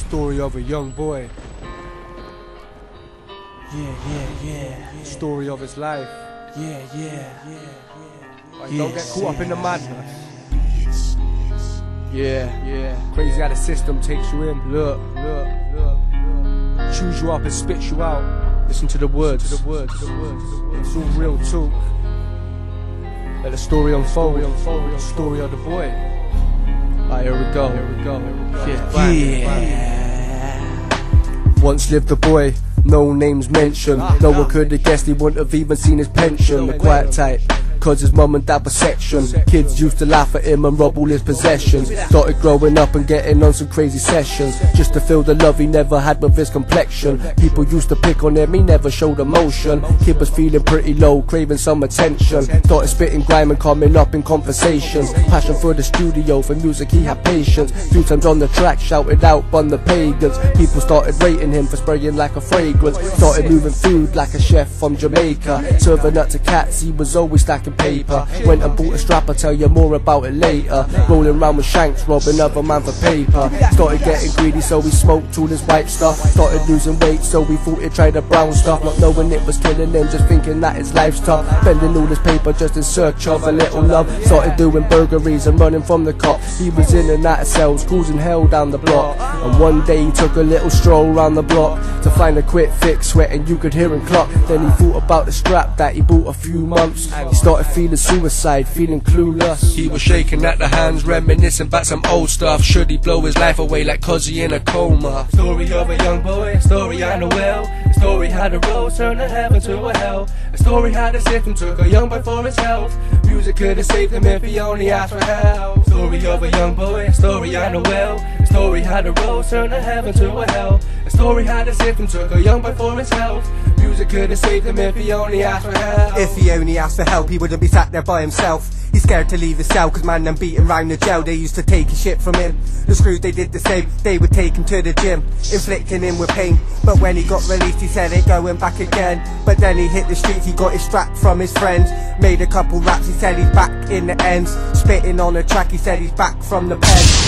Story of a young boy. Yeah. Story of his life. Yeah. Like, don't get caught up in the madness. Yeah. Crazy how the system takes you in. Look. Chews you up and spits you out. Listen to the words. It's all real talk. Let the story unfold. The story of the boy. Alright, here we go. Yeah. Once lived the boy, no names mentioned. No one could have guessed he wouldn't have even seen his pension. The quiet type, cause his mum and dad were section. Kids used to laugh at him and rob all his possessions. Started growing up and getting on some crazy sessions, just to feel the love he never had with his complexion. People used to pick on him, he never showed emotion. Kid was feeling pretty low, craving some attention. Started spitting grime and coming up in conversations. Passion for the studio, for music he had patience. Few times on the track, shouted out on the pagans. People started rating him for spraying like a fragrance. Started moving food like a chef from Jamaica. Serving up to cats, he was always stacking paper. Went and bought a strap, I'll tell you more about it later. Rolling round with shanks, robbing other man for paper. Started getting greedy, so he smoked all his white stuff. Started losing weight, so he thought he'd try the brown stuff. Not knowing it was killing him, just thinking that his life's tough. Spending all his paper just in search of a little love. Started doing burglaries and running from the cops. He was in and out of cells, causing hell down the block. And one day he took a little stroll round the block to find a quick fix, sweating you could hear him clock. Then he thought about the strap that he bought a few months. He started feeling suicide, feeling clueless. He was shaking at the hands, reminiscing about some old stuff. Should he blow his life away like cause he in a coma? Story of a young boy, a story I know well. A story how the road turned a heaven to a hell. A story how the system took a young boy for his health. Music could have saved him if he only asked for help. Story of a young boy, a story I know well. A story how the road turned a heaven to a hell. A story how the system took a young boy for his health. Music could have saved him if he only asked for help. If he only asked for help, he wouldn't be sat there by himself. He's scared to leave the cell, cause man them beat him round the jail. They used to take his shit from him. The screws, they did the same. They would take him to the gym, inflicting him with pain. But when he got released, he said ain't going back again. But then he hit the streets, he got his strap from his friends. Made a couple raps, he said he's back in the ends. Spitting on a track, he said he's back from the pen.